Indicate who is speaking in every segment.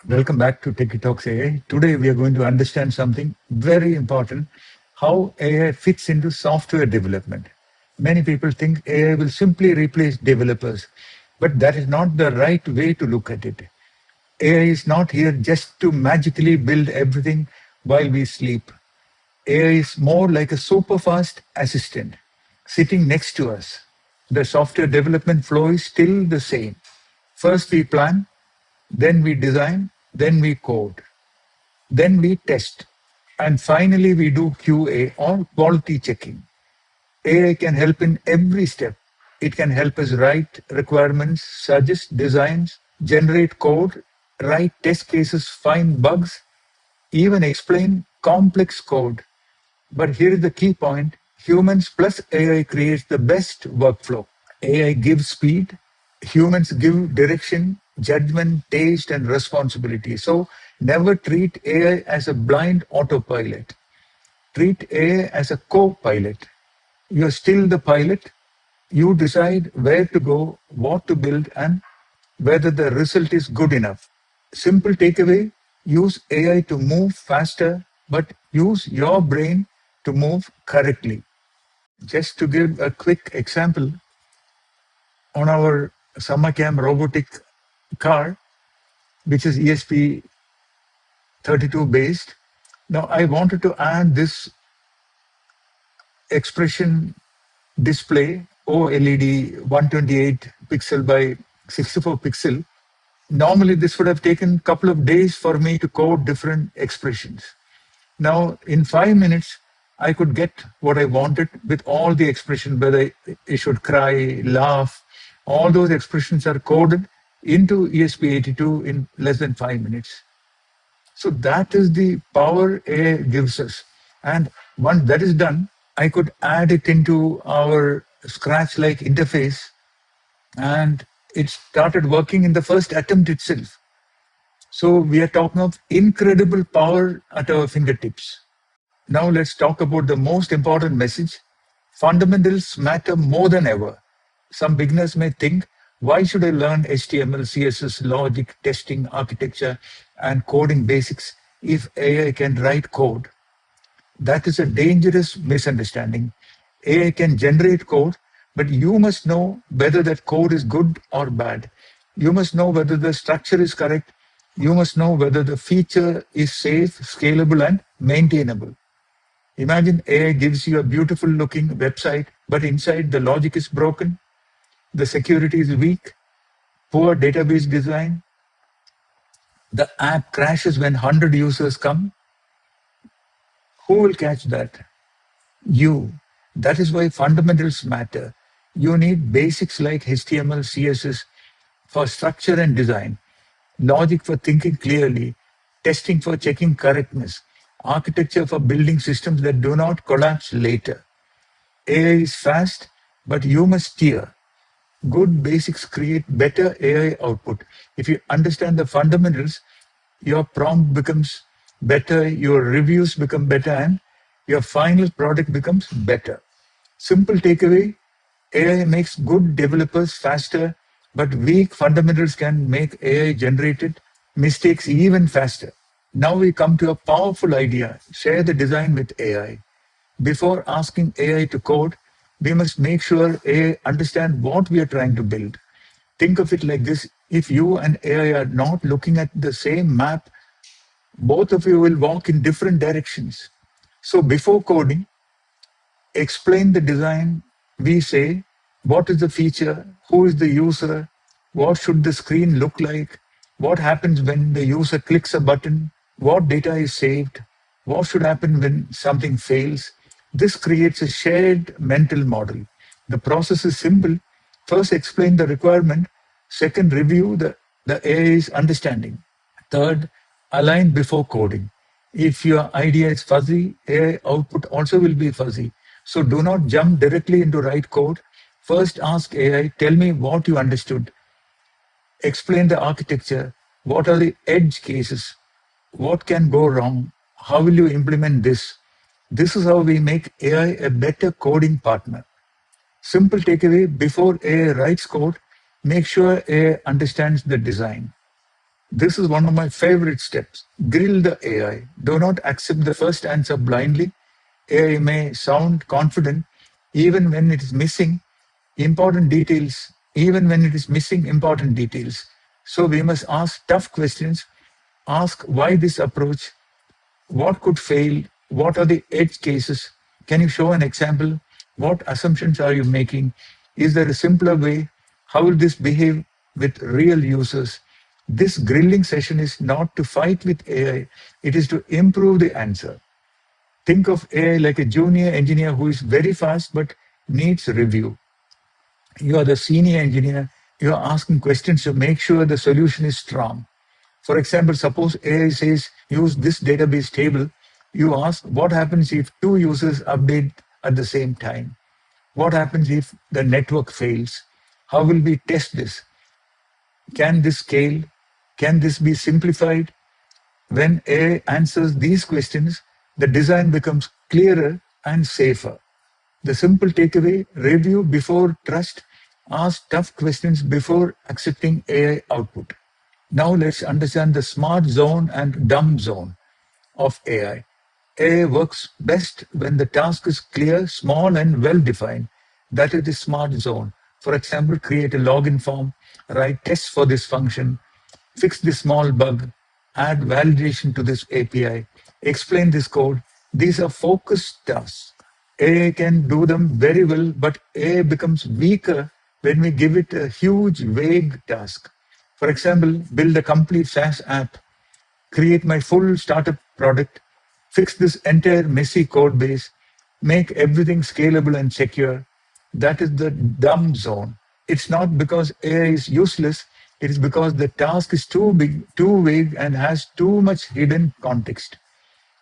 Speaker 1: Welcome back to TechieTalksAI. Today we are going to understand something very important, how AI fits into software development. Many people think AI will simply replace developers, but that is not the right way to look at it. AI is not here just to magically build everything while we sleep. AI is more like a super fast assistant sitting next to us. The software development flow is still the same. First we plan, then we design, then we code, then we test, and finally we do QA or quality checking. AI can help in every step. It can help us write requirements, suggest designs, generate code, write test cases, find bugs, even explain complex code. But here is the key point: humans plus AI creates the best workflow. AI gives speed, humans give direction, judgment, taste, and responsibility. So never treat AI as a blind autopilot. Treat AI as a co pilot. You're still the pilot. You decide where to go, what to build, and whether the result is good enough. Simple takeaway: use AI to move faster, but use your brain to move correctly. Just to give a quick example, on our summer camp robotic car, which is ESP32 based. Now I wanted to add this expression display OLED 128 pixel by 64 pixel. Normally this would have taken a couple of days for me to code different expressions. Now in 5 minutes, I could get what I wanted with all the expression, whether I should cry, laugh, all those expressions are coded into ESP82 in less than 5 minutes. So that is the power AI gives us. And once that is done, I could add it into our Scratch-like interface, and it started working in the first attempt itself. So we are talking of incredible power at our fingertips. Now let's talk about the most important message. Fundamentals matter more than ever. Some beginners may think, why should I learn HTML, CSS, logic, testing, architecture, and coding basics if AI can write code? That is a dangerous misunderstanding. AI can generate code, but you must know whether that code is good or bad. You must know whether the structure is correct. You must know whether the feature is safe, scalable, and maintainable. Imagine AI gives you a beautiful looking website, but inside the logic is broken, the security is weak, poor database design, the app crashes when 100 users come. Who will catch that? You. That is why fundamentals matter. You need basics like HTML, CSS for structure and design, logic for thinking clearly, testing for checking correctness, architecture for building systems that do not collapse later. AI is fast, but you must steer. Good basics create better AI output. If you understand the fundamentals, your prompt becomes better, your reviews become better, and your final product becomes better. Simple takeaway: AI makes good developers faster, but weak fundamentals can make AI generated mistakes even faster. Now we come to a powerful idea: share the design with AI. Before asking AI to code, we must make sure AI understand what we are trying to build. Think of it like this: if you and AI are not looking at the same map, both of you will walk in different directions. So before coding, explain the design. We say, what is the feature? Who is the user? What should the screen look like? What happens when the user clicks a button? What data is saved? What should happen when something fails? This creates a shared mental model. The process is simple. First, explain the requirement. Second, review the AI's understanding. Third, align before coding. If your idea is fuzzy, AI output also will be fuzzy. So do not jump directly into write code. First ask AI, tell me what you understood. Explain the architecture. What are the edge cases? What can go wrong? How will you implement this? This is how we make AI a better coding partner. Simple takeaway: before AI writes code, make sure AI understands the design. This is one of my favorite steps. Grill the AI. Do not accept the first answer blindly. AI may sound confident even when it is missing important details, even when it is missing important details. So we must ask tough questions. Ask why this approach, what could fail, what are the edge cases, can you show an example, what assumptions are you making, is there a simpler way, how will this behave with real users. This grilling session is not to fight with AI, it is to improve the answer. Think of AI like a junior engineer who is very fast but needs review. You are the senior engineer, you are asking questions to make sure the solution is strong. For example, suppose AI says use this database table. You ask what happens if two users update at the same time? What happens if the network fails? How will we test this? Can this scale? Can this be simplified? When AI answers these questions, the design becomes clearer and safer. The simple takeaway, review before trust, ask tough questions before accepting AI output. Now let's understand the smart zone and dumb zone of AI. AI works best when the task is clear, small, and well defined. That is the smart zone. For example, create a login form, write tests for this function, fix this small bug, add validation to this API, explain this code. These are focused tasks. AI can do them very well, but AI becomes weaker when we give it a huge, vague task. For example, build a complete SaaS app, create my full startup product, fix this entire messy code base, make everything scalable and secure. That is the dumb zone. It's not because AI is useless, it is because the task is too big, too vague, and has too much hidden context.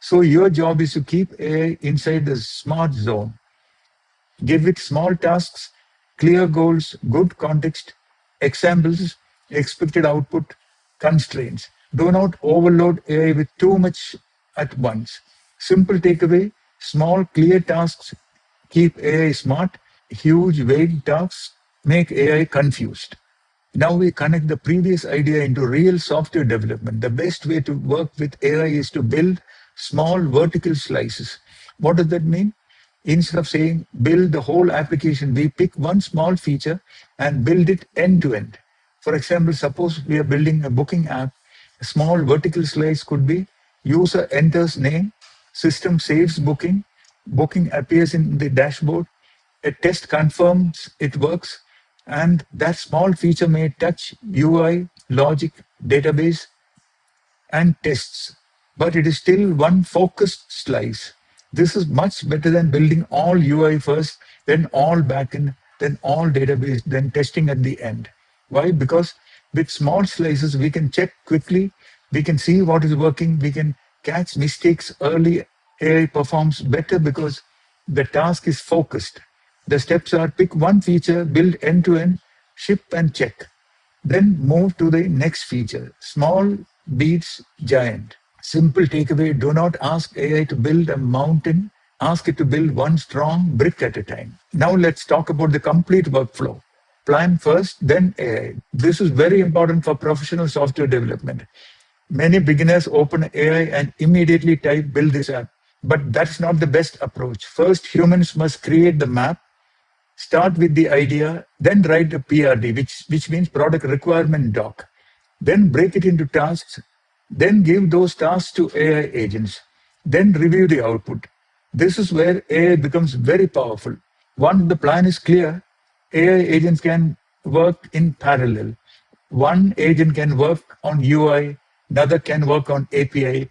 Speaker 1: So your job is to keep AI inside the smart zone. Give it small tasks, clear goals, good context, examples, expected output, constraints. Do not overload AI with too much at once. Simple takeaway, small, clear tasks keep AI smart, huge, vague tasks make AI confused. Now we connect the previous idea into real software development. The best way to work with AI is to build small vertical slices. What does that mean? Instead of saying build the whole application, we pick one small feature and build it end to end. For example, suppose we are building a booking app. A small vertical slice could be user enters name, system saves booking, booking appears in the dashboard, a test confirms it works, and that small feature may touch UI, logic, database, and tests, but it is still one focused slice. This is much better than building all UI first, then all backend, then all database, then testing at the end. Why? Because with small slices, we can check quickly, we can see what is working, we can catch mistakes early. AI performs better because the task is focused. The steps are pick one feature, build end to end, ship and check. Then move to the next feature. Small beats giant. Simple takeaway, do not ask AI to build a mountain. Ask it to build one strong brick at a time. Now let's talk about the complete workflow. Plan first, then AI. This is very important for professional software development. Many beginners open AI and immediately type build this app. But that's not the best approach. First, humans must create the map. Start with the idea, then write a PRD, which means product requirement doc. Then break it into tasks, then give those tasks to AI agents, then review the output. This is where AI becomes very powerful. Once the plan is clear, AI agents can work in parallel. One agent can work on UI, another can work on API,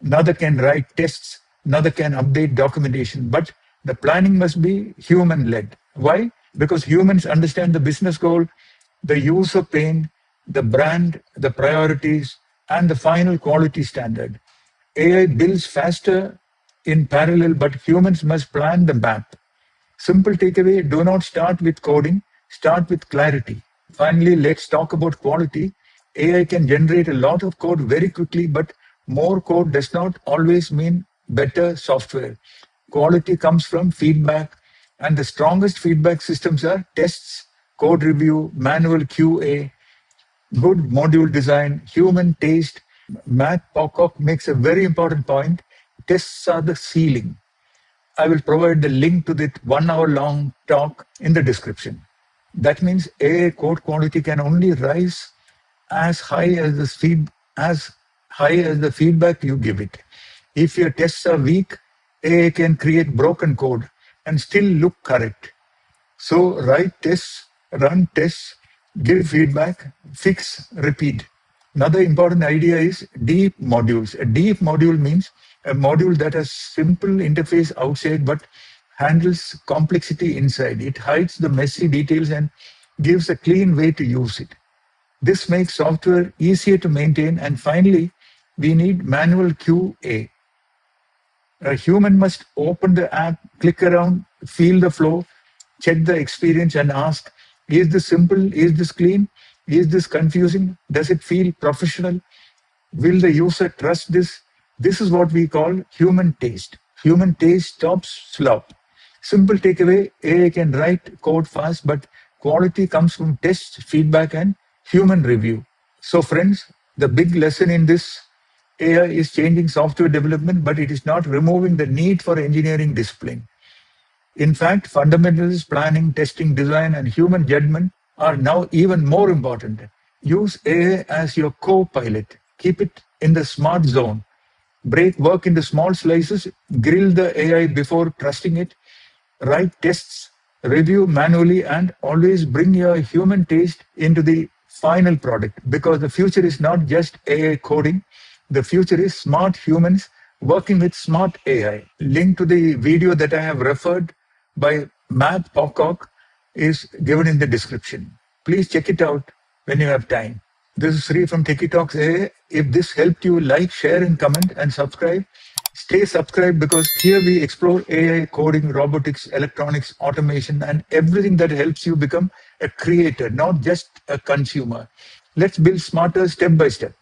Speaker 1: another can write tests, another can update documentation, but the planning must be human led. Why? Because humans understand the business goal, the user pain, the brand, the priorities, and the final quality standard. AI builds faster in parallel, but humans must plan the map. Simple takeaway, do not start with coding, start with clarity. Finally, let's talk about quality. AI can generate a lot of code very quickly, but more code does not always mean better software. Quality comes from feedback, and the strongest feedback systems are tests, code review, manual QA, Good module design, human taste. Matt Pocock makes a very important point. Tests are the ceiling. I will provide the link to that 1 hour long talk in the description. That means AI code quality can only rise as high as as high as the feedback you give it. If your tests are weak, AI can create broken code and still look correct. So write tests, run tests, give feedback, fix, repeat. Another important idea is deep modules. A deep module means a module that has simple interface outside but handles complexity inside. It hides the messy details and gives a clean way to use it. This makes software easier to maintain. And finally, we need manual QA. A human must open the app, click around, feel the flow, check the experience, and ask, is this simple? Is this clean? Is this confusing? Does it feel professional? Will the user trust this? This is what we call human taste. Human taste stops slop. Simple takeaway, AI can write code fast, but quality comes from test, feedback, and human review. So, friends, the big lesson in this: AI is changing software development, but it is not removing the need for engineering discipline. In fact, fundamentals, planning, testing, design, and human judgment are now even more important. Use AI as your co-pilot. Keep it in the smart zone. Break work into small slices. Grill the AI before trusting it. Write tests, review manually, and always bring your human taste into the final product, because the future is not just AI coding. The future is smart humans working with smart AI. Link to the video that I have referred by Matt Pocock is given in the description. Please check it out when you have time. This is Sri from TechieTalksAI. If this helped you, like, share, and comment, and subscribe. Stay subscribed, because here we explore AI, coding, robotics, electronics, automation, and everything that helps you become a creator, not just a consumer. Let's build smarter step by step.